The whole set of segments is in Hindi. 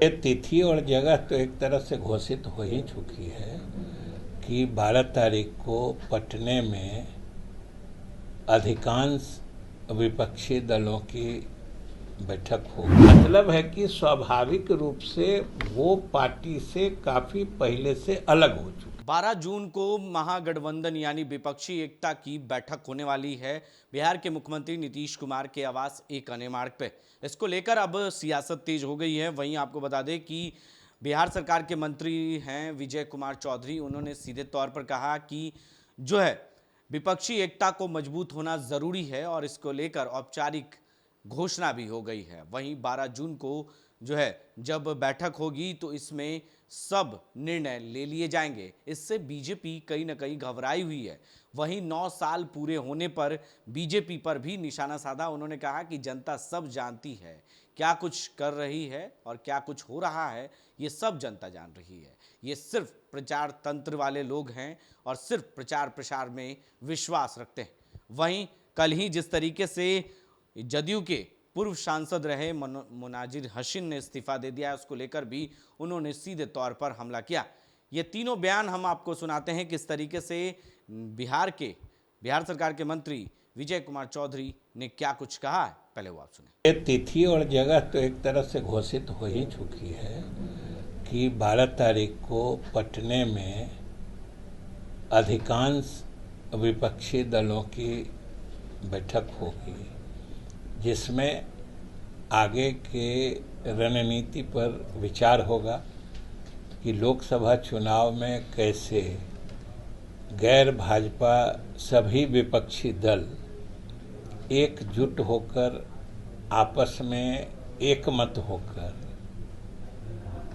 ये तिथि और जगह तो एक तरह से घोषित हो ही चुकी है कि 12 तारीख को पटने में अधिकांश विपक्षी दलों की बैठक होगी। मतलब है कि स्वाभाविक रूप से वो पार्टी से काफी पहले से अलग हो चुकी। 12 जून को महागठबंधन यानी विपक्षी एकता की बैठक होने वाली है बिहार के मुख्यमंत्री नीतीश कुमार के आवास एक अने मार्ग पे। इसको लेकर अब सियासत तेज हो गई है। वहीं आपको बता दें कि बिहार सरकार के मंत्री हैं विजय कुमार चौधरी, उन्होंने सीधे तौर पर कहा कि जो है विपक्षी एकता को मजबूत होना जरूरी है और इसको लेकर औपचारिक घोषणा भी हो गई है। वहीं 12 जून को जो है जब बैठक होगी तो इसमें सब निर्णय ले लिए जाएंगे। इससे बीजेपी कहीं ना कहीं घबराई हुई है। वहीं 9 साल पूरे होने पर बीजेपी पर भी निशाना साधा। उन्होंने कहा कि जनता सब जानती है क्या कुछ कर रही है और क्या कुछ हो रहा है, ये सब जनता जान रही है। ये सिर्फ प्रचार तंत्र वाले लोग हैं और सिर्फ प्रचार प्रसार में विश्वास रखते हैं। वहीं कल ही जिस तरीके से जदयू के पूर्व सांसद रहे मुनाजिर हसन ने इस्तीफा दे दिया है, उसको लेकर भी उन्होंने सीधे तौर पर हमला किया। ये तीनों बयान हम आपको सुनाते हैं किस तरीके से बिहार सरकार के मंत्री विजय कुमार चौधरी ने क्या कुछ कहा है, पहले वो आप सुने। ये तिथि और जगह तो एक तरह से घोषित हो ही चुकी है कि 12 तारीख को पटने में अधिकांश विपक्षी दलों की बैठक होगी, जिसमें आगे के रणनीति पर विचार होगा कि लोकसभा चुनाव में कैसे गैर भाजपा सभी विपक्षी दल एकजुट होकर आपस में एकमत होकर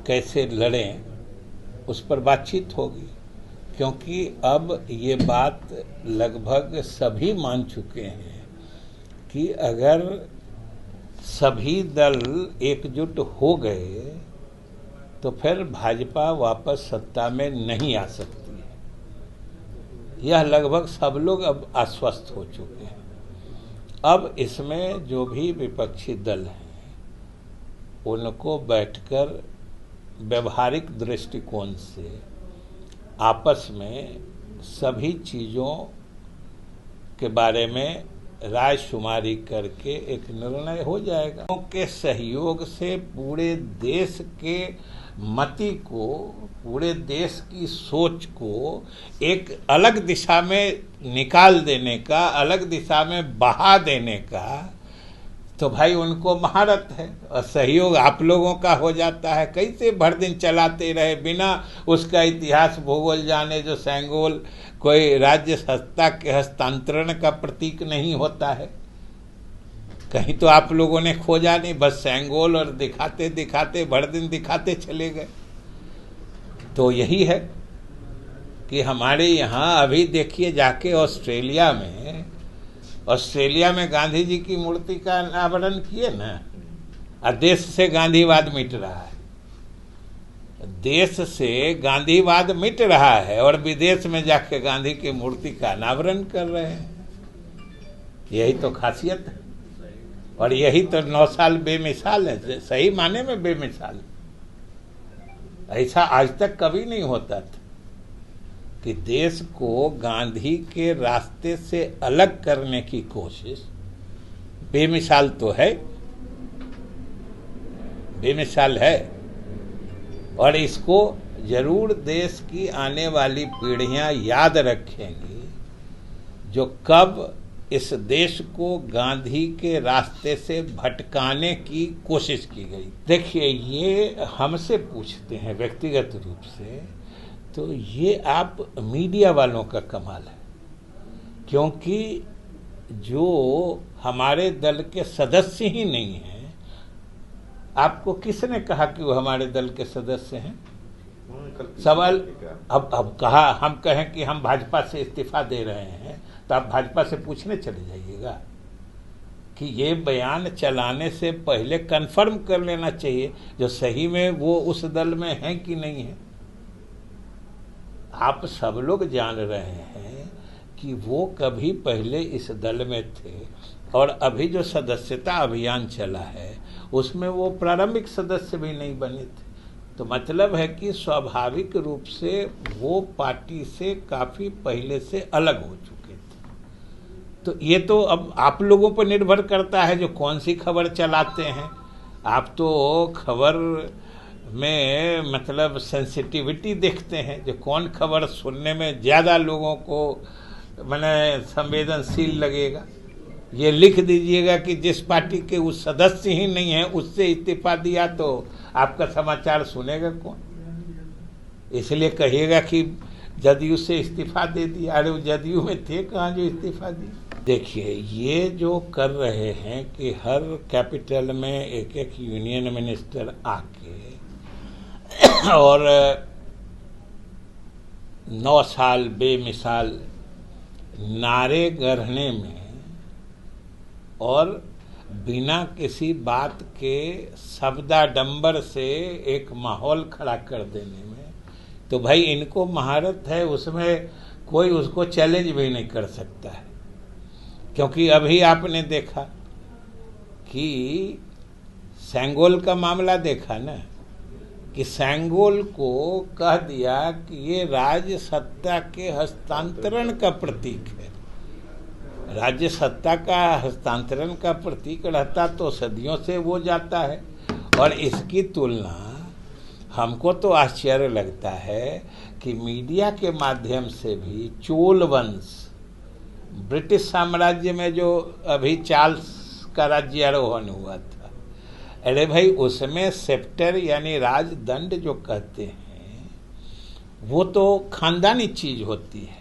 कैसे लड़ें, उस पर बातचीत होगी। क्योंकि अब ये बात लगभग सभी मान चुके हैं कि अगर सभी दल एकजुट हो गए तो फिर भाजपा वापस सत्ता में नहीं आ सकती है। यह लगभग सब लोग अब आश्वस्त हो चुके हैं। अब इसमें जो भी विपक्षी दल हैं उनको बैठकर व्यवहारिक दृष्टिकोण से आपस में सभी चीज़ों के बारे में राय शुमारी करके एक निर्णय हो जाएगा। के सहयोग से पूरे देश के मति को, पूरे देश की सोच को एक अलग दिशा में निकाल देने का, अलग दिशा में बहा देने का, तो भाई उनको महारत है। और सहयोग आप लोगों का हो जाता है। कैसे भर दिन चलाते रहे बिना उसका इतिहास भूगोल जाने। जो सेंगोल कोई राज्य सत्ता के हस्तांतरण का प्रतीक नहीं होता है, कहीं तो आप लोगों ने खोजा नहीं, बस सेंगोल और दिखाते दिखाते भर दिन दिखाते चले गए। तो यही है कि हमारे यहाँ अभी देखिए जाके ऑस्ट्रेलिया में गांधी जी की मूर्ति का अनावरण किए ना, और देश से गांधीवाद मिट रहा है। देश से गांधीवाद मिट रहा है और विदेश में जाके गांधी की मूर्ति का अनावरण कर रहे हैं। यही तो खासियत है और यही तो 9 साल बेमिसाल है, सही माने में बेमिसाल। ऐसा आज तक कभी नहीं होता था कि देश को गांधी के रास्ते से अलग करने की कोशिश। बेमिसाल तो है, बेमिसाल है, और इसको जरूर देश की आने वाली पीढ़ियां याद रखेंगी, जो कब इस देश को गांधी के रास्ते से भटकाने की कोशिश की गई। देखिए, ये हमसे पूछते हैं व्यक्तिगत रूप से, तो ये आप मीडिया वालों का कमाल है। क्योंकि जो हमारे दल के सदस्य ही नहीं हैं, आपको किसने कहा कि वो हमारे दल के सदस्य हैं? सवाल अब कहा हम कहें कि हम भाजपा से इस्तीफा दे रहे हैं, तो आप भाजपा से पूछने चले जाइएगा कि ये बयान चलाने से पहले कंफर्म कर लेना चाहिए जो सही में वो उस दल में हैं कि नहीं है। आप सब लोग जान रहे हैं कि वो कभी पहले इस दल में थे और अभी जो सदस्यता अभियान चला है उसमें वो प्रारंभिक सदस्य भी नहीं बने थे। तो मतलब है कि स्वाभाविक रूप से वो पार्टी से काफ़ी पहले से अलग हो चुके थे। तो ये तो अब आप लोगों पर निर्भर करता है जो कौन सी खबर चलाते हैं। आप तो खबर में मतलब सेंसिटिविटी देखते हैं, जो कौन खबर सुनने में ज़्यादा लोगों को माने संवेदनशील लगेगा। ये लिख दीजिएगा कि जिस पार्टी के उस सदस्य ही नहीं है उससे इस्तीफा दिया, तो आपका समाचार सुनेगा कौन? इसलिए कहिएगा कि जदयू से इस्तीफा दे दिया। अरे वो जदयू में थे कहाँ जो इस्तीफा दिया? देखिए, ये जो कर रहे हैं कि हर कैपिटल में एक एक यूनियन मिनिस्टर आके और 9 साल बेमिसाल नारे गढ़ने में और बिना किसी बात के शब्दाडंबर से एक माहौल खड़ा कर देने में, तो भाई इनको महारत है, उसमें कोई उसको चैलेंज भी नहीं कर सकता है। क्योंकि अभी आपने देखा कि सेंगोल का मामला देखा ना, कि सेंगोल को कह दिया कि ये राज्य सत्ता के हस्तांतरण का प्रतीक है। राज्य सत्ता का हस्तांतरण का प्रतीक रहता तो सदियों से वो जाता है। और इसकी तुलना हमको तो आश्चर्य लगता है कि मीडिया के माध्यम से भी चोल वंश, ब्रिटिश साम्राज्य में जो अभी चार्ल्स का राज्यारोहण हुआ था, अरे भाई उसमें सेप्टर यानी राजदंड जो कहते हैं वो तो खानदानी चीज होती है,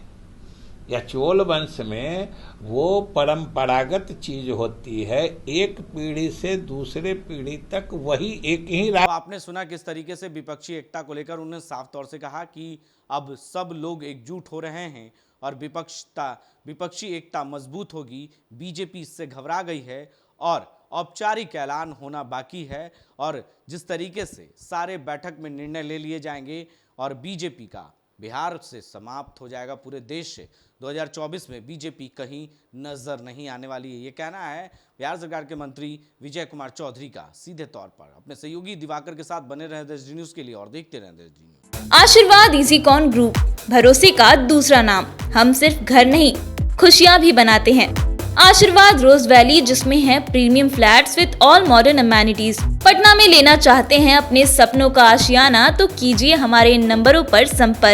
या चोल वंश में वो परंपरागत चीज होती है। एक पीढ़ी से दूसरे पीढ़ी तक वही एक ही आपने सुना किस तरीके से विपक्षी एकता को लेकर उन्होंने साफ तौर से कहा कि अब सब लोग एकजुट हो रहे हैं और विपक्षी एकता मजबूत होगी। बीजेपी इससे घबरा गई है और औपचारिक ऐलान होना बाकी है। और जिस तरीके से सारे बैठक में निर्णय ले लिए जाएंगे और बीजेपी का बिहार से समाप्त हो जाएगा, पूरे देश से 2024 में बीजेपी कहीं नजर नहीं आने वाली है। ये कहना है बिहार सरकार के मंत्री विजय कुमार चौधरी का। सीधे तौर पर अपने सहयोगी दिवाकर के साथ बने रहे देश न्यूज के लिए और देखते रहे देश न्यूज। आशीर्वाद इजीकॉन ग्रुप, भरोसे का दूसरा नाम। हम सिर्फ घर नहीं, खुशियां भी बनाते हैं। आशीर्वाद रोज वैली, जिसमें है premium flats with all modern amenities. Patna में लेना चाहते हैं अपने सपनों का आशियाना, तो कीजिए हमारे इन नंबरों पर संपर्क।